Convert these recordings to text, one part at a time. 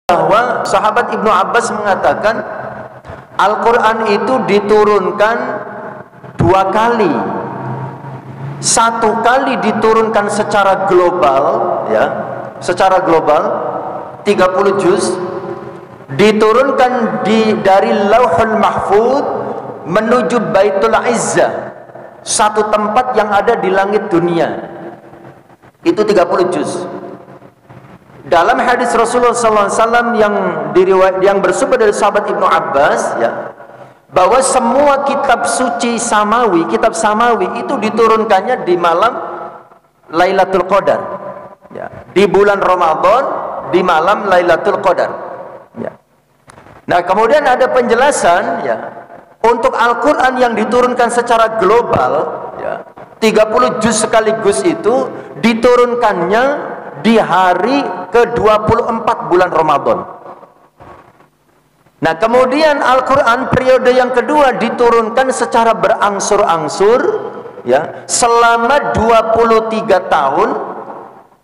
bahwa sahabat Ibnu Abbas mengatakan Al-Quran itu diturunkan 2 kali. 1 kali diturunkan secara global, ya, secara global 30 juz, diturunkan dari Lauhul Mahfuz menuju Baitul Izzah, satu tempat yang ada di langit dunia. Itu 30 juz. Dalam hadis Rasulullah SAW yang bersumber dari sahabat Ibnu Abbas, ya, bahwa semua kitab suci samawi, kitab samawi itu diturunkannya di malam Lailatul Qadar, ya, di bulan Ramadan, di malam Lailatul Qadar, ya. Nah, kemudian ada penjelasan, ya, untuk Al-Quran yang diturunkan secara global, ya, 30 juz sekaligus itu diturunkannya di hari ke-24 bulan Ramadan. Nah, kemudian Al-Quran periode yang kedua diturunkan secara berangsur-angsur, ya, selama 23 tahun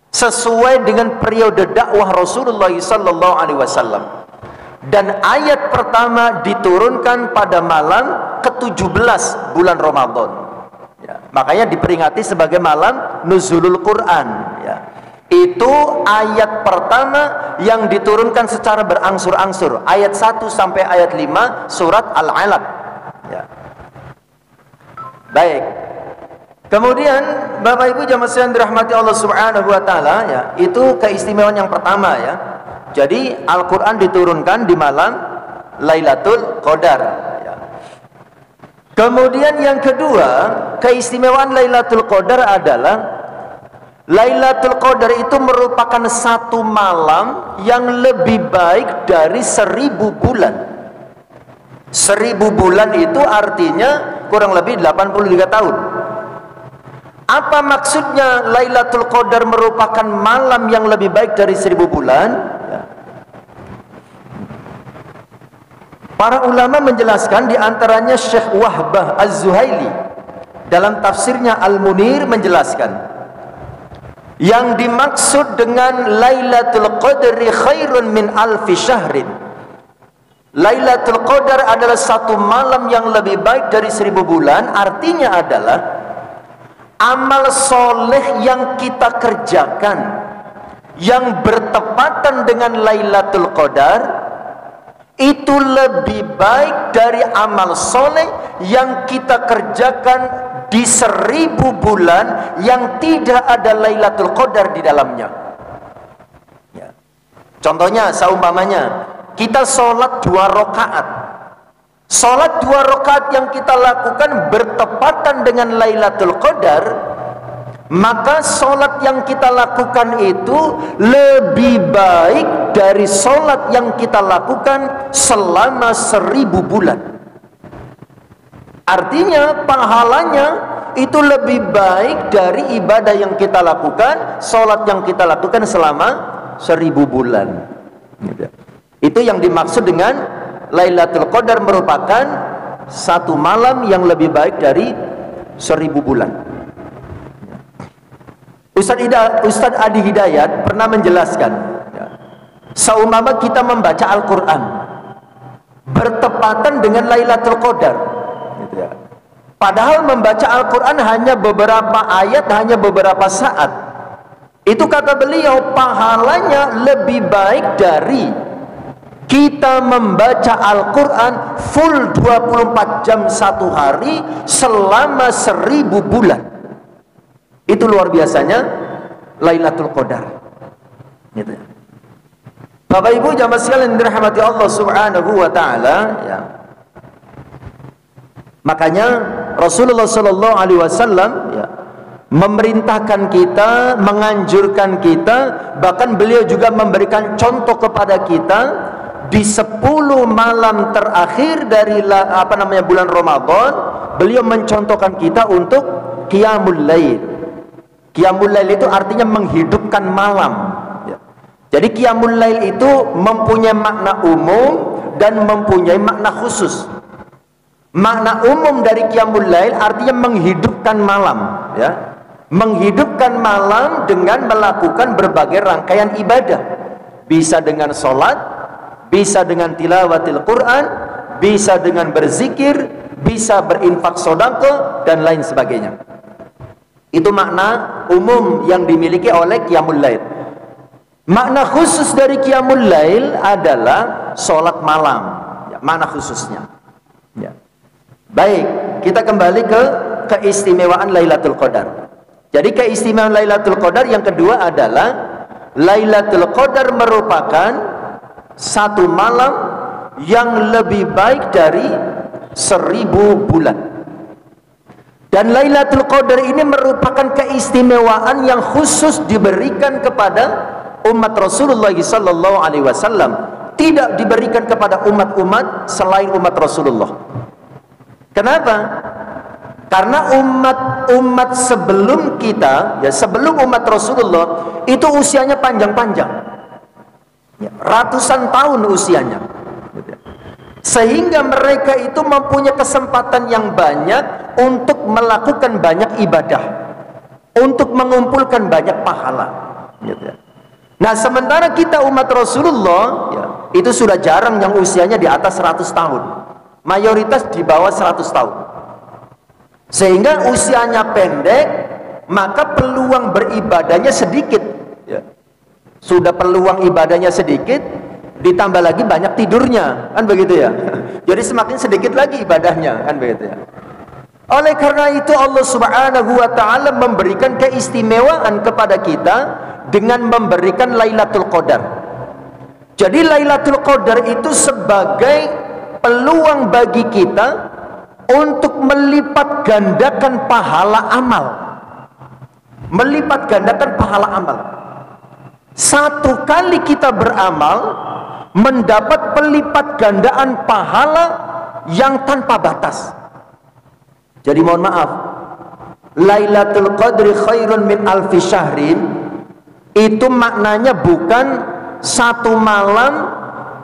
sesuai dengan periode dakwah Rasulullah SAW. Dan ayat pertama diturunkan pada malam ke-17 bulan Ramadan, ya, makanya diperingati sebagai malam Nuzulul Quran, ya. Itu ayat pertama yang diturunkan secara berangsur-angsur, ayat 1 sampai ayat 5 surat Al-Alaq, ya. Baik. Kemudian Bapak Ibu jamaah sekalian dirahmati Allah Subhanahu wa taala, ya, itu keistimewaan yang pertama, ya. Jadi Al-Qur'an diturunkan di malam Lailatul Qadar, ya. Kemudian yang kedua, keistimewaan Lailatul Qadar adalah Lailatul Qadar itu merupakan satu malam yang lebih baik dari 1000 bulan. 1000 bulan itu artinya kurang lebih 83 tahun. Apa maksudnya Lailatul Qadar merupakan malam yang lebih baik dari 1000 bulan? Ya. Para ulama menjelaskan, diantaranya Syekh Wahbah Az-Zuhaili dalam tafsirnya Al-Munir menjelaskan, yang dimaksud dengan Lailatul Qadri khairun min alfi syahrin. Lailatul Qadar adalah satu malam yang lebih baik dari 1000 bulan. Artinya adalah amal soleh yang kita kerjakan yang bertepatan dengan Lailatul Qadar itu lebih baik dari amal soleh yang kita kerjakan di 1000 bulan yang tidak ada Lailatul Qadar di dalamnya, ya. Contohnya, seumpamanya kita sholat 2 rakaat. Sholat 2 rakaat yang kita lakukan bertepatan dengan Lailatul Qadar, maka sholat yang kita lakukan itu lebih baik dari sholat yang kita lakukan selama 1000 bulan. Artinya pahalanya itu lebih baik dari ibadah yang kita lakukan, sholat yang kita lakukan selama 1000 bulan. Itu yang dimaksud dengan Lailatul Qadar merupakan satu malam yang lebih baik dari 1000 bulan. Ustadz Adi Hidayat pernah menjelaskan, seumpama kita membaca Al-Quran bertepatan dengan Lailatul Qadar, gitu, ya. Padahal membaca Al-Quran hanya beberapa ayat, hanya beberapa saat. Itu kata beliau pahalanya lebih baik dari kita membaca Al-Quran full 24 jam satu hari selama 1000 bulan. Itu luar biasanya Lailatul Qadar, gitu, ya. Bapak Ibu jamaah sekalian dirahmati Allah Subhanahu wa taala, ya. Makanya Rasulullah sallallahu alaihi wasallam, ya, memerintahkan kita, menganjurkan kita, bahkan beliau juga memberikan contoh kepada kita di 10 malam terakhir dari bulan Ramadan. Beliau mencontohkan kita untuk qiyamul lail. Qiyamul lail itu artinya menghidupkan malam, ya. Jadi qiyamul lail itu mempunyai makna umum dan mempunyai makna khusus. Makna umum dari qiyamul lail artinya menghidupkan malam, ya. Menghidupkan malam dengan melakukan berbagai rangkaian ibadah. Bisa dengan sholat, bisa dengan tilawatil Quran, bisa dengan berzikir, bisa berinfak sedekah dan lain sebagainya. Itu makna umum yang dimiliki oleh qiyamul lail. Makna khusus dari qiyamul lail adalah sholat malam, ya, makna khususnya, ya. Baik, kita kembali ke keistimewaan Lailatul Qadar. Jadi keistimewaan Lailatul Qadar yang kedua adalah Lailatul Qadar merupakan satu malam yang lebih baik dari 1000 bulan. Dan Lailatul Qadar ini merupakan keistimewaan yang khusus diberikan kepada umat Rasulullah sallallahu alaihi wasallam, tidak diberikan kepada umat-umat selain umat Rasulullah. Kenapa? Karena umat-umat sebelum kita, ya sebelum umat Rasulullah, itu usianya panjang-panjang, ya, ratusan tahun usianya, sehingga mereka itu mempunyai kesempatan yang banyak untuk melakukan banyak ibadah, untuk mengumpulkan banyak pahala, gitu ya. Nah, sementara kita umat Rasulullah, ya, itu sudah jarang yang usianya di atas 100 tahun. Mayoritas di bawah 100 tahun. Sehingga usianya pendek, maka peluang beribadahnya sedikit, ya. Sudah peluang ibadahnya sedikit, ditambah lagi banyak tidurnya, kan begitu ya. Jadi semakin sedikit lagi ibadahnya, kan begitu ya. Oleh karena itu Allah Subhanahu wa taala memberikan keistimewaan kepada kita dengan memberikan Lailatul Qadar. Jadi Lailatul Qadar itu sebagai peluang bagi kita untuk melipat gandakan pahala amal. Melipat gandakan pahala amal. Satu kali kita beramal mendapat pelipat gandaan pahala yang tanpa batas. Jadi mohon maaf, Lailatul Qadri khairun min alfi syahrin itu maknanya bukan satu malam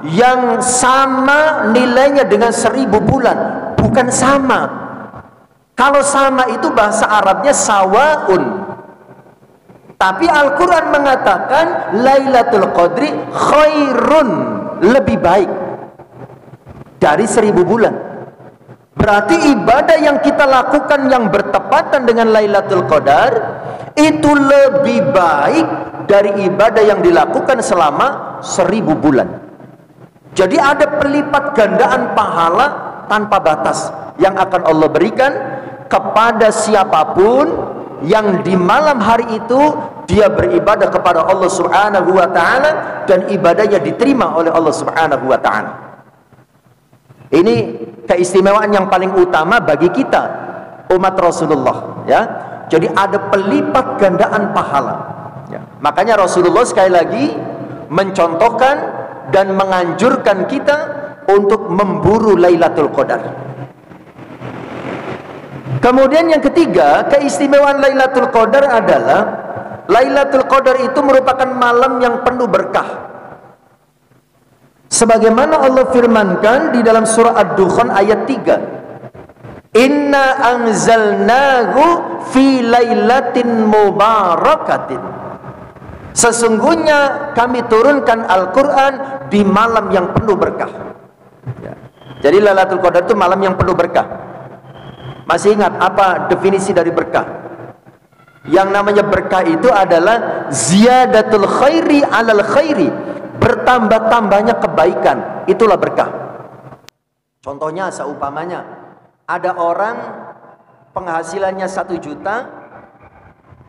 yang sama nilainya dengan 1000 bulan, bukan sama. Kalau sama itu bahasa Arabnya sawaun. Tapi Al-Quran mengatakan Lailatul Qadri khairun, lebih baik dari 1000 bulan. Berarti ibadah yang kita lakukan yang bertepatan dengan Lailatul Qadar itu lebih baik dari ibadah yang dilakukan selama 1000 bulan. Jadi ada pelipat gandaan pahala tanpa batas yang akan Allah berikan kepada siapapun yang di malam hari itu dia beribadah kepada Allah Subhanahu wa taala dan ibadahnya diterima oleh Allah Subhanahu wa taala. Ini keistimewaan yang paling utama bagi kita umat Rasulullah, ya. Jadi ada pelipat gandaan pahala, ya. Makanya Rasulullah sekali lagi mencontohkan dan menganjurkan kita untuk memburu Lailatul Qadar. Kemudian yang ketiga, keistimewaan Lailatul Qadar adalah Lailatul Qadar itu merupakan malam yang penuh berkah. Sebagaimana Allah firmankan di dalam surah Ad-Dukhan ayat 3. Inna anzalnahu fi lailatin mubarakatin. Sesungguhnya kami turunkan Al-Quran di malam yang penuh berkah, ya. Jadi Lailatul Qadar itu malam yang penuh berkah. Masih ingat apa definisi dari berkah? Yang namanya berkah itu adalah ziyadatul khairi alal khairi, bertambah-tambahnya kebaikan, itulah berkah. Contohnya seumpamanya ada orang penghasilannya 1 juta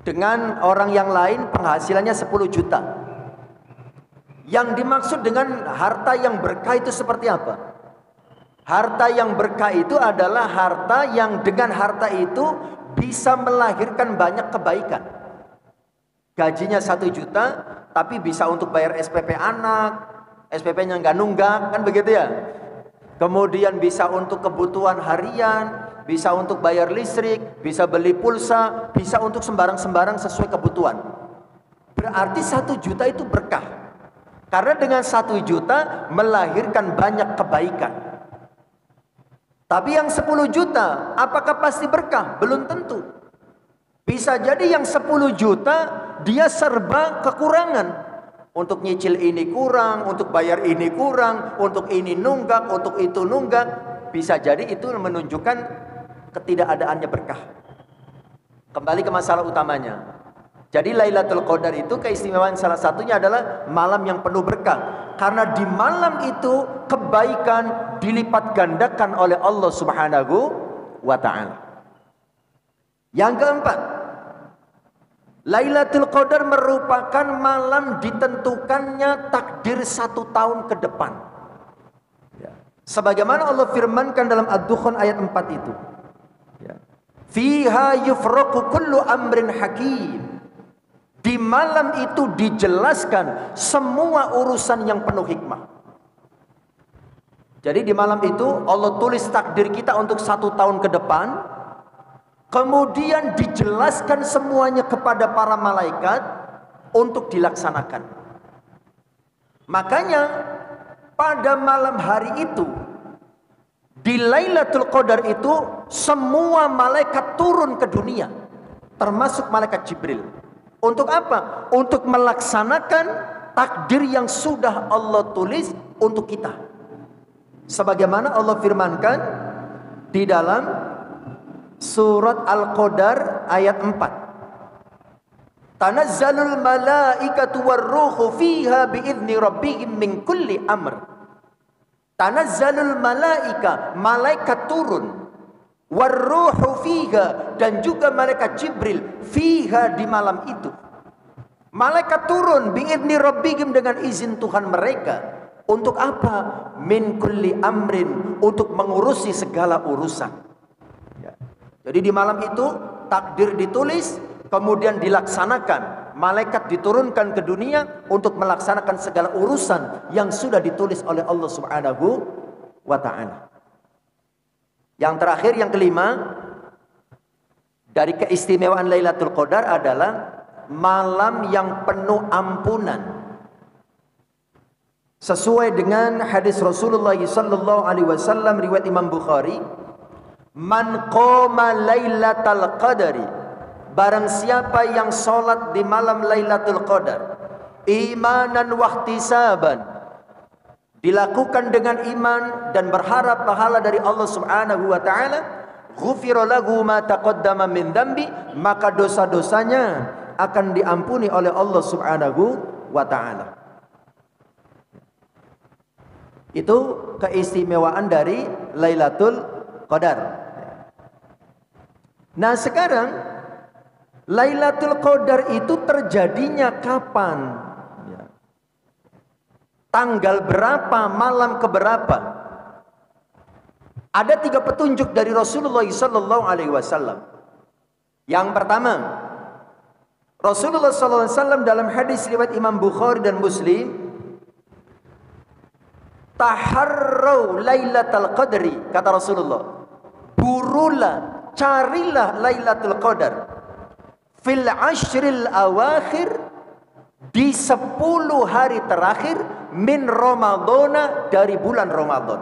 dengan orang yang lain penghasilannya 10 juta. Yang dimaksud dengan harta yang berkah itu seperti apa? Harta yang berkah itu adalah harta yang dengan harta itu bisa melahirkan banyak kebaikan. Gajinya 1 juta tapi bisa untuk bayar SPP anak, SPP-nya nggak nunggak, kan begitu ya. Kemudian bisa untuk kebutuhan harian, bisa untuk bayar listrik, bisa beli pulsa, bisa untuk sembarang-sembarang sesuai kebutuhan. Berarti 1 juta itu berkah. Karena dengan 1 juta melahirkan banyak kebaikan. Tapi yang 10 juta, apakah pasti berkah? Belum tentu. Bisa jadi yang 10 juta dia serba kekurangan. Untuk nyicil ini kurang, untuk bayar ini kurang, untuk ini nunggak, untuk itu nunggak. Bisa jadi itu menunjukkan ketidakadaannya berkah. Kembali ke masalah utamanya. Jadi Lailatul Qadar itu keistimewaan salah satunya adalah malam yang penuh berkah. Karena di malam itu kebaikan dilipat gandakan oleh Allah Subhanahu wa ta'ala. Yang keempat, Lailatul Qadar merupakan malam ditentukannya takdir 1 tahun ke depan. Sebagaimana Allah firmankan dalam Ad-Dukhan ayat 4 itu. Fiha yufraqu kullu amrin hakim. Di malam itu dijelaskan semua urusan yang penuh hikmah. Jadi di malam itu Allah tulis takdir kita untuk 1 tahun ke depan. Kemudian dijelaskan semuanya kepada para malaikat untuk dilaksanakan. Makanya pada malam hari itu, di Lailatul Qadar itu, semua malaikat turun ke dunia, termasuk malaikat Jibril. Untuk apa? Untuk melaksanakan takdir yang sudah Allah tulis untuk kita. Sebagaimana Allah firmankan di dalam surat Al-Qadar ayat 4. Tanazzalul malaikatu warruhu fiha biizni rabbihim min kulli amr. Tanazzalul malaika, malaikat turun. Warruhu fiha, dan juga malaikat Jibril fiha, di malam itu. Malaikat turun biizni rabbihim, dengan izin Tuhan mereka. Untuk apa? Min kulli amrin, untuk mengurusi segala urusan. Jadi di malam itu takdir ditulis, kemudian dilaksanakan. Malaikat diturunkan ke dunia untuk melaksanakan segala urusan yang sudah ditulis oleh Allah Subhanahu wa ta'ala. Yang terakhir, yang kelima, dari keistimewaan Lailatul Qadar adalah malam yang penuh ampunan. Sesuai dengan hadis Rasulullah sallallahu alaihi wasallam riwayat Imam Bukhari, man qama Lailatul Qadari, barang siapa yang salat di malam Lailatul Qadar, imanan wa ihtisaban, dilakukan dengan iman dan berharap pahala dari Allah Subhanahu wa ta'ala, ghufira lahu ma taqaddama min dzambi, maka dosa-dosanya akan diampuni oleh Allah Subhanahu wa ta'ala. Itu keistimewaan dari Lailatul Qadar. Nah, sekarang Lailatul Qadar itu terjadinya kapan? Tanggal berapa, malam keberapa? Ada 3 petunjuk dari Rasulullah sallallahu alaihi wasallam. Yang pertama, Rasulullah sallallahu alaihi wasallam dalam hadis riwayat Imam Bukhari dan Muslim, taharrau Lailatul Qadri, kata Rasulullah, burulah, carilah Lailatul Qadar fil ashril awakhir, di 10 hari terakhir min Ramadhana, dari bulan Ramadan.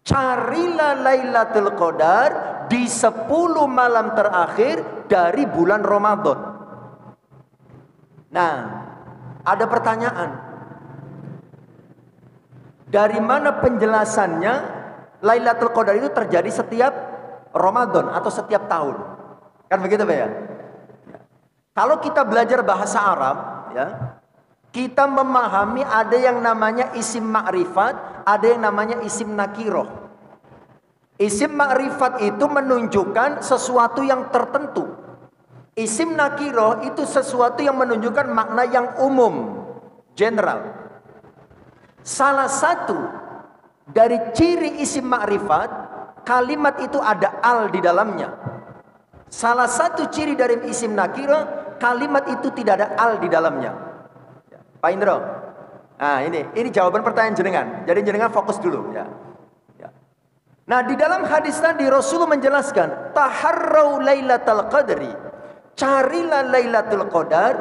Carilah Lailatul Qadar di 10 malam terakhir dari bulan Ramadan. Nah, ada pertanyaan. Dari mana penjelasannya Lailatul Qadar itu terjadi setiap Ramadan atau setiap tahun? Kan begitu, Pak ya? Kalau kita belajar bahasa Arab, ya, kita memahami ada yang namanya isim ma'rifat, ada yang namanya isim nakiroh. Isim ma'rifat itu menunjukkan sesuatu yang tertentu. Isim nakiroh itu sesuatu yang menunjukkan makna yang umum, general. Salah satu dari ciri isim ma'rifat, kalimat itu ada al di dalamnya. Salah satu ciri dari isim nakirah, kalimat itu tidak ada al di dalamnya. Pak Indro, nah ini jawaban pertanyaan jenengan. Jadi jenengan fokus dulu ya. Nah, di dalam hadis tadi Rasulullah menjelaskan, taharrau Lailatul Qadri, carilah Lailatul Qadar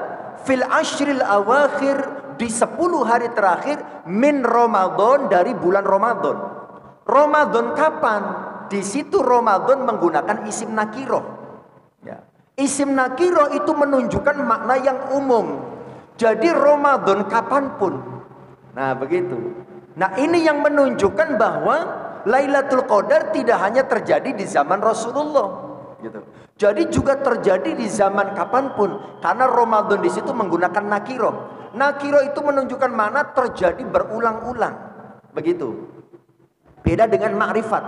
fil ashril awakhir, di 10 hari terakhir min Ramadan, dari bulan Ramadan. Ramadan kapan? Di situ Ramadan menggunakan isim nakiroh. Ya. Isim nakiroh itu menunjukkan makna yang umum. Jadi Ramadan kapanpun. Nah begitu. Nah ini yang menunjukkan bahwa Lailatul Qadar tidak hanya terjadi di zaman Rasulullah, gitu. Jadi juga terjadi di zaman kapanpun, karena Ramadan di situ menggunakan nakiro. Nakiro itu menunjukkan mana terjadi berulang-ulang, begitu. Beda dengan ma'rifat.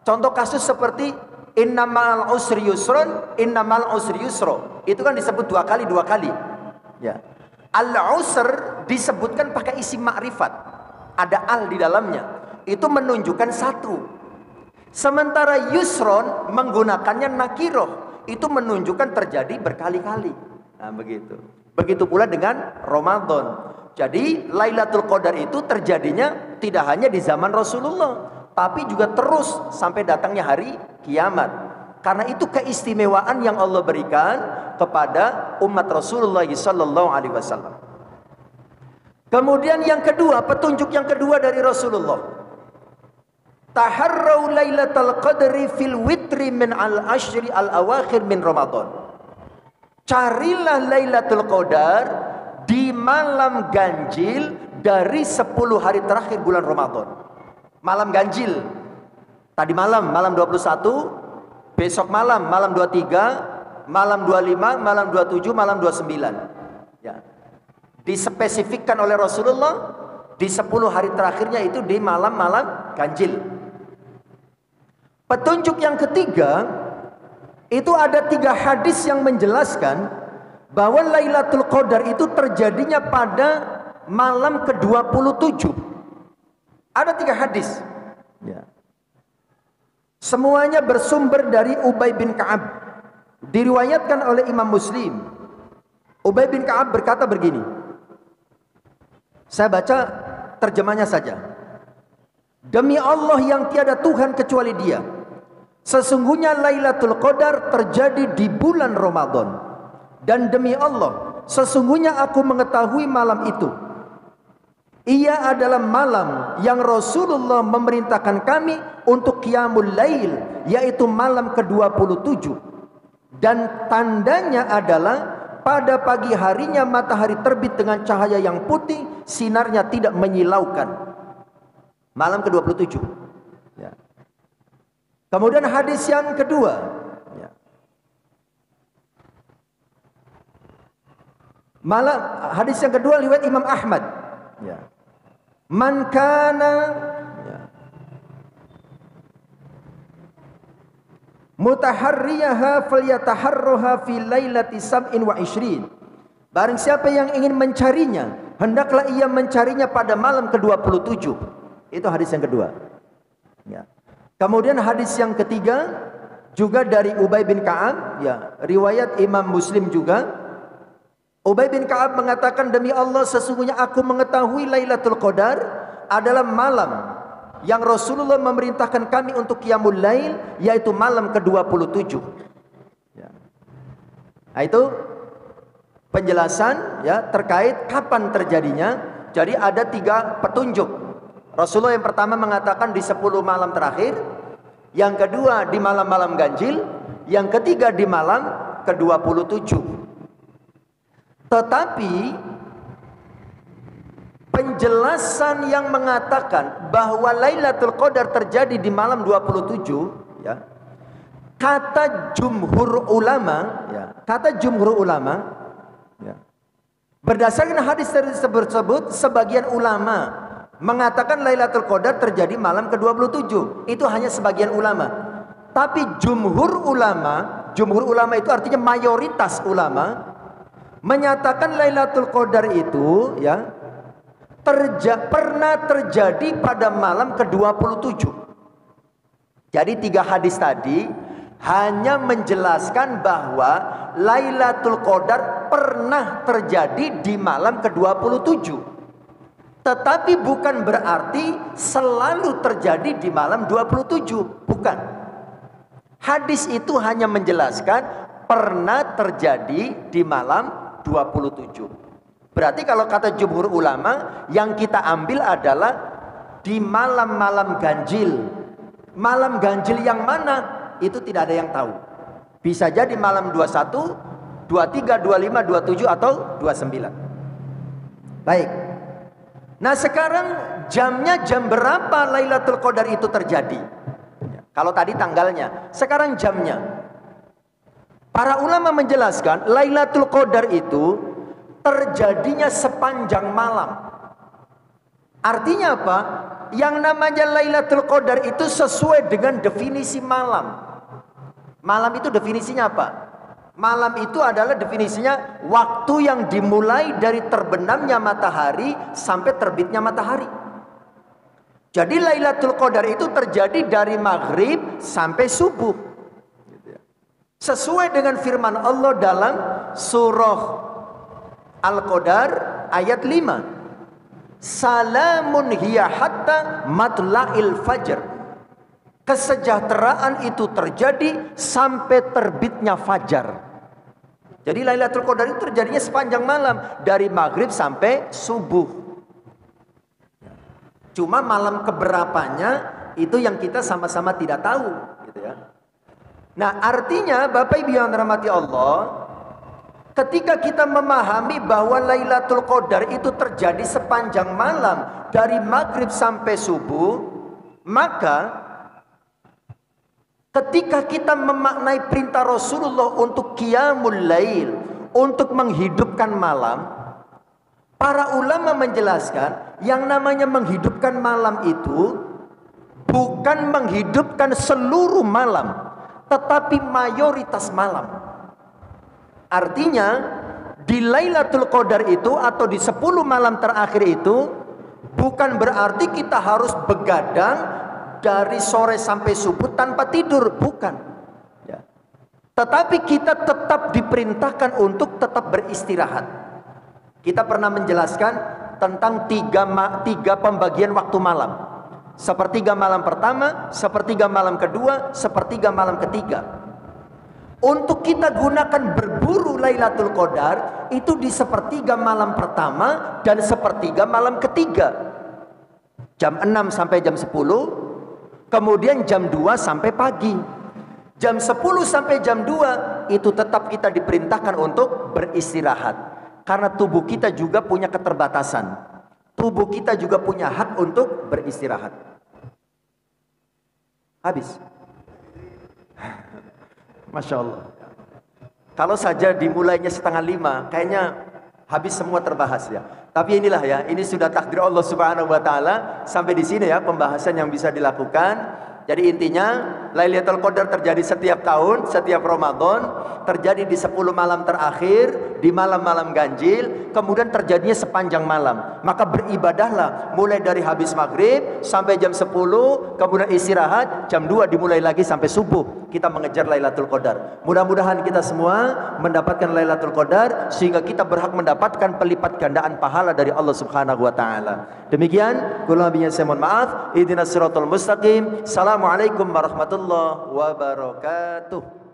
Contoh kasus seperti innamal usri yusron, innamal usri yusro. Itu kan disebut dua kali. Ya. Al-usr disebutkan pakai isim ma'rifat. Ada al di dalamnya. Itu menunjukkan satu. Sementara yusron menggunakannya nakiroh. Itu menunjukkan terjadi berkali-kali. Nah begitu. Begitu pula dengan Ramadan. Jadi Lailatul Qadar itu terjadinya tidak hanya di zaman Rasulullah, tapi juga terus sampai datangnya hari kiamat. Karena itu keistimewaan yang Allah berikan kepada umat Rasulullah SAW. Kemudian yang kedua, petunjuk yang kedua dari Rasulullah. Taharrau Lailatul Qadri fil witri min al-ashri al-awakhir min Ramadan. Carilah Lailatul Qadar di malam ganjil dari 10 hari terakhir bulan Ramadan. Malam ganjil. Tadi malam 21, besok malam 23, malam 25, malam 27, malam 29. Ya. Dispesifikkan oleh Rasulullah di 10 hari terakhirnya itu di malam-malam ganjil. Petunjuk yang ketiga, itu ada 3 hadis yang menjelaskan bahwa Lailatul Qadar itu terjadinya pada malam ke-27. Ada 3 hadis. Ya. Semuanya bersumber dari Ubay bin Ka'ab. Diriwayatkan oleh Imam Muslim. Ubay bin Ka'ab berkata begini. Saya baca terjemahnya saja. Demi Allah yang tiada Tuhan kecuali Dia, sesungguhnya Lailatul Qadar terjadi di bulan Ramadan. Dan demi Allah, sesungguhnya aku mengetahui malam itu. Ia adalah malam yang Rasulullah memerintahkan kami untuk qiyamul lail, yaitu malam ke-27. Dan tandanya adalah pada pagi harinya matahari terbit dengan cahaya yang putih, sinarnya tidak menyilaukan. Malam ke-27. Ya. Kemudian hadis yang kedua. Ya. Hadis yang kedua riwayat Imam Ahmad. Ya. Man kana mutaharriyaha falyataharraha fi lailati sab'in wa ishrin. Barang siapa yang ingin mencarinya, hendaklah ia mencarinya pada malam ke-27. Itu hadis yang kedua. Ya. Kemudian hadis yang ketiga juga dari Ubay bin Ka'ab, ya, riwayat Imam Muslim juga. Ubay bin Ka'ab mengatakan, demi Allah sesungguhnya aku mengetahui Lailatul Qadar adalah malam yang Rasulullah memerintahkan kami untuk qiyamul lail, yaitu malam ke-27. Ya. Nah, itu penjelasan ya terkait kapan terjadinya. Jadi ada 3 petunjuk. Rasulullah yang pertama mengatakan di 10 malam terakhir, yang kedua di malam-malam ganjil, yang ketiga di malam ke-27. Tetapi penjelasan yang mengatakan bahwa Lailatul Qadar terjadi di malam 27, ya, kata jumhur ulama, ya, ya, berdasarkan hadis tersebut, sebagian ulama mengatakan Lailatul Qadar terjadi malam ke-27. Itu hanya sebagian ulama. Tapi jumhur ulama itu artinya mayoritas ulama menyatakan Lailatul Qadar itu ya pernah terjadi pada malam ke-27. Jadi 3 hadis tadi hanya menjelaskan bahwa Lailatul Qadar pernah terjadi di malam ke-27. Tetapi bukan berarti selalu terjadi di malam 27. Bukan. Hadis itu hanya menjelaskan pernah terjadi di malam 27. Berarti kalau kata jumhur ulama, yang kita ambil adalah di malam-malam ganjil. Malam ganjil yang mana? Itu tidak ada yang tahu. Bisa jadi malam 21, 23, 25, 27 atau 29. Baik. Nah sekarang jamnya jam berapa Lailatul Qadar itu terjadi? Kalau tadi tanggalnya, sekarang jamnya. Para ulama menjelaskan Lailatul Qadar itu terjadinya sepanjang malam. Artinya apa? Yang namanya Lailatul Qadar itu sesuai dengan definisi malam. Malam itu definisinya apa? Malam itu adalah definisinya waktu yang dimulai dari terbenamnya matahari sampai terbitnya matahari. Jadi Lailatul Qadar itu terjadi dari maghrib sampai subuh. Sesuai dengan firman Allah dalam surah Al-Qadar ayat 5. Salamun hiya hatta matla'il fajr. Kesejahteraan itu terjadi sampai terbitnya fajar. Jadi Lailatul Qadar itu terjadinya sepanjang malam, dari maghrib sampai subuh. Cuma malam keberapanya itu yang kita sama-sama tidak tahu, gitu ya. Nah, artinya Bapak Ibu yang dirahmati Allah, ketika kita memahami bahwa Lailatul Qadar itu terjadi sepanjang malam dari maghrib sampai subuh, maka ketika kita memaknai perintah Rasulullah untuk qiyamul lail, untuk menghidupkan malam, para ulama menjelaskan yang namanya menghidupkan malam itu bukan menghidupkan seluruh malam, tetapi mayoritas malam. Artinya di Lailatul Qadar itu atau di 10 malam terakhir itu bukan berarti kita harus begadang dari sore sampai subuh tanpa tidur, bukan ya. Tetapi kita tetap diperintahkan untuk tetap beristirahat. Kita pernah menjelaskan tentang tiga pembagian waktu malam. Sepertiga malam pertama, sepertiga malam kedua, sepertiga malam ketiga. Untuk kita gunakan berburu Lailatul Qadar itu di sepertiga malam pertama dan sepertiga malam ketiga. Jam 6 sampai jam 10, kemudian jam 2 sampai pagi. Jam 10 sampai jam 2 itu tetap kita diperintahkan untuk beristirahat. Karena tubuh kita juga punya keterbatasan. Tubuh kita juga punya hak untuk beristirahat. Habis. Masya Allah. Kalau saja dimulainya 4:30, kayaknya habis semua terbahas ya. Tapi inilah ya, ini sudah takdir Allah Subhanahu wa taala. Sampai di sini ya pembahasan yang bisa dilakukan. Jadi intinya Lailatul Qadar terjadi setiap tahun, setiap Ramadan, terjadi di 10 malam terakhir, di malam-malam ganjil, kemudian terjadinya sepanjang malam. Maka beribadahlah mulai dari habis maghrib sampai jam 10, kemudian istirahat, jam 2 dimulai lagi sampai subuh. Kita mengejar Lailatul Qadar. Mudah-mudahan kita semua mendapatkan Lailatul Qadar sehingga kita berhak mendapatkan pelipat gandaan pahala dari Allah Subhanahu wa taala. Demikian, kurang lebihnya saya mohon maaf. Ihdinas siratal mustaqim. Assalamualaikum warahmatullahi wabarakatuh.